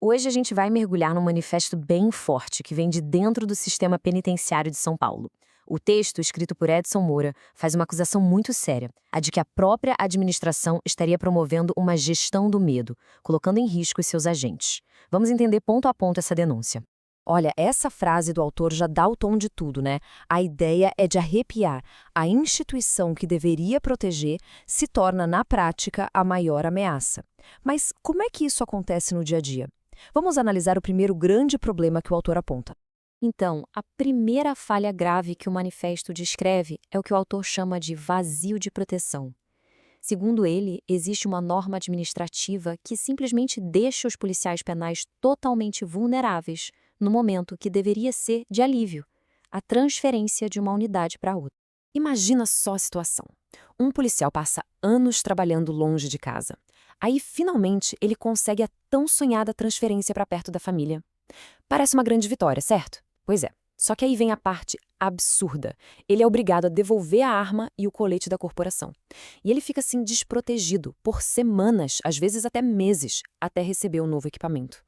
Hoje a gente vai mergulhar num manifesto bem forte que vem de dentro do sistema penitenciário de São Paulo. O texto, escrito por Edson Moura, faz uma acusação muito séria, a de que a própria administração estaria promovendo uma gestão do medo, colocando em risco os seus agentes. Vamos entender ponto a ponto essa denúncia. Olha, essa frase do autor já dá o tom de tudo, né? A ideia é de arrepiar. A instituição que deveria proteger se torna, na prática, a maior ameaça. Mas como é que isso acontece no dia a dia? Vamos analisar o primeiro grande problema que o autor aponta. Então, a primeira falha grave que o manifesto descreve é o que o autor chama de vazio de proteção. Segundo ele, existe uma norma administrativa que simplesmente deixa os policiais penais totalmente vulneráveis no momento que deveria ser de alívio, a transferência de uma unidade para outra. Imagina só a situação. Um policial passa anos trabalhando longe de casa. Aí, finalmente, ele consegue a tão sonhada transferência para perto da família. Parece uma grande vitória, certo? Pois é. Só que aí vem a parte absurda. Ele é obrigado a devolver a arma e o colete da corporação. E ele fica assim desprotegido por semanas, às vezes até meses, até receber o novo equipamento.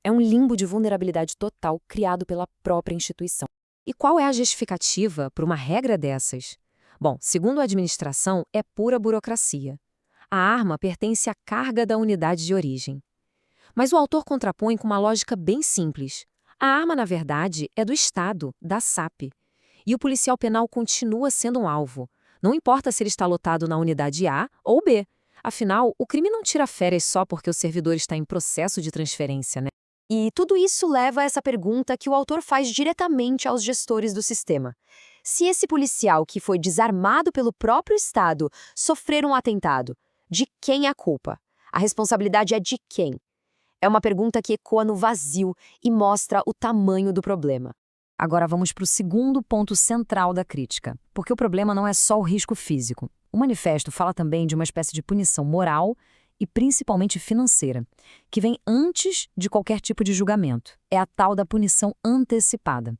É um limbo de vulnerabilidade total criado pela própria instituição. E qual é a justificativa para uma regra dessas? Bom, segundo a administração, é pura burocracia. A arma pertence à carga da unidade de origem. Mas o autor contrapõe com uma lógica bem simples. A arma, na verdade, é do Estado, da SAP. E o policial penal continua sendo um alvo. Não importa se ele está lotado na unidade A ou B. Afinal, o crime não tira férias só porque o servidor está em processo de transferência, né? E tudo isso leva a essa pergunta que o autor faz diretamente aos gestores do sistema. Se esse policial que foi desarmado pelo próprio Estado sofrer um atentado, de quem é a culpa? A responsabilidade é de quem? É uma pergunta que ecoa no vazio e mostra o tamanho do problema. Agora vamos para o segundo ponto central da crítica, porque o problema não é só o risco físico. O manifesto fala também de uma espécie de punição moral e principalmente financeira, que vem antes de qualquer tipo de julgamento. É a tal da punição antecipada.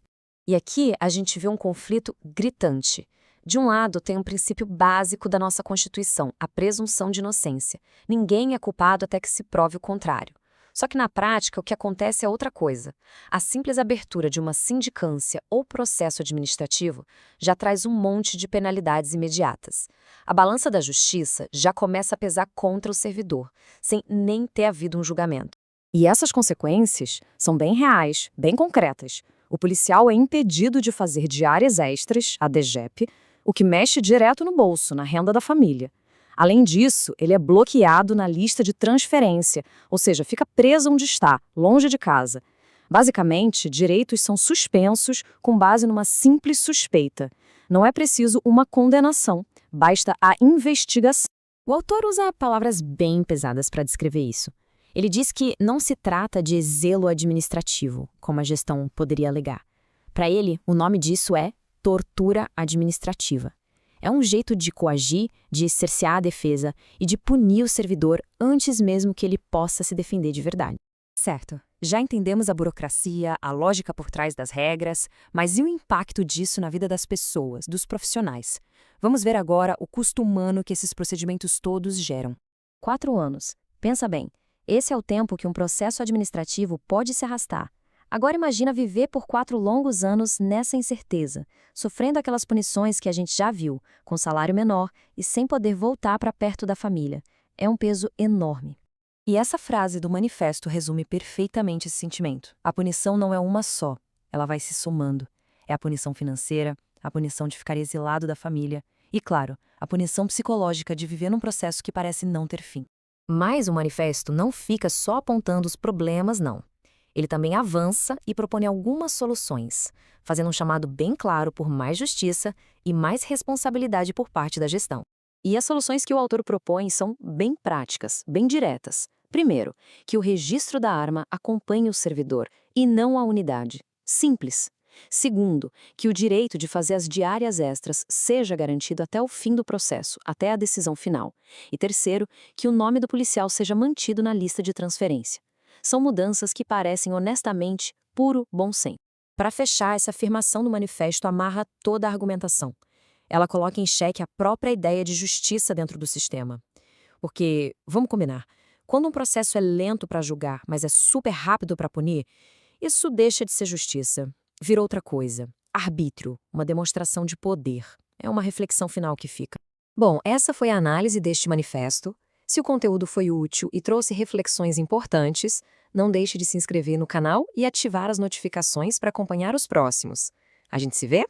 E aqui a gente vê um conflito gritante. De um lado, tem um princípio básico da nossa Constituição, a presunção de inocência. Ninguém é culpado até que se prove o contrário. Só que na prática o que acontece é outra coisa. A simples abertura de uma sindicância ou processo administrativo já traz um monte de penalidades imediatas. A balança da justiça já começa a pesar contra o servidor, sem nem ter havido um julgamento. E essas consequências são bem reais, bem concretas. O policial é impedido de fazer diárias extras, a DGEP, o que mexe direto no bolso, na renda da família. Além disso, ele é bloqueado na lista de transferência, ou seja, fica preso onde está, longe de casa. Basicamente, direitos são suspensos com base numa simples suspeita. Não é preciso uma condenação, basta a investigação. O autor usa palavras bem pesadas para descrever isso. Ele diz que não se trata de zelo administrativo, como a gestão poderia alegar. Para ele, o nome disso é tortura administrativa. É um jeito de coagir, de cercear a defesa e de punir o servidor antes mesmo que ele possa se defender de verdade. Certo, já entendemos a burocracia, a lógica por trás das regras, mas e o impacto disso na vida das pessoas, dos profissionais? Vamos ver agora o custo humano que esses procedimentos todos geram. 4 anos. Pensa bem, esse é o tempo que um processo administrativo pode se arrastar. Agora imagina viver por 4 longos anos nessa incerteza, sofrendo aquelas punições que a gente já viu, com salário menor e sem poder voltar para perto da família. É um peso enorme. E essa frase do manifesto resume perfeitamente esse sentimento. A punição não é uma só, ela vai se somando. É a punição financeira, a punição de ficar exilado da família e, claro, a punição psicológica de viver num processo que parece não ter fim. Mas o manifesto não fica só apontando os problemas, não. Ele também avança e propõe algumas soluções, fazendo um chamado bem claro por mais justiça e mais responsabilidade por parte da gestão. E as soluções que o autor propõe são bem práticas, bem diretas. Primeiro, que o registro da arma acompanhe o servidor e não a unidade. Simples. Segundo, que o direito de fazer as diárias extras seja garantido até o fim do processo, até a decisão final. E terceiro, que o nome do policial seja mantido na lista de transferência. São mudanças que parecem honestamente puro bom senso. Para fechar, essa afirmação do manifesto amarra toda a argumentação. Ela coloca em xeque a própria ideia de justiça dentro do sistema. Porque, vamos combinar, Quando um processo é lento para julgar, mas é super rápido para punir, isso deixa de ser justiça. Vira outra coisa. Arbítrio, uma demonstração de poder. É uma reflexão final que fica. Bom, essa foi a análise deste manifesto. Se o conteúdo foi útil e trouxe reflexões importantes, não deixe de se inscrever no canal e ativar as notificações para acompanhar os próximos. A gente se vê?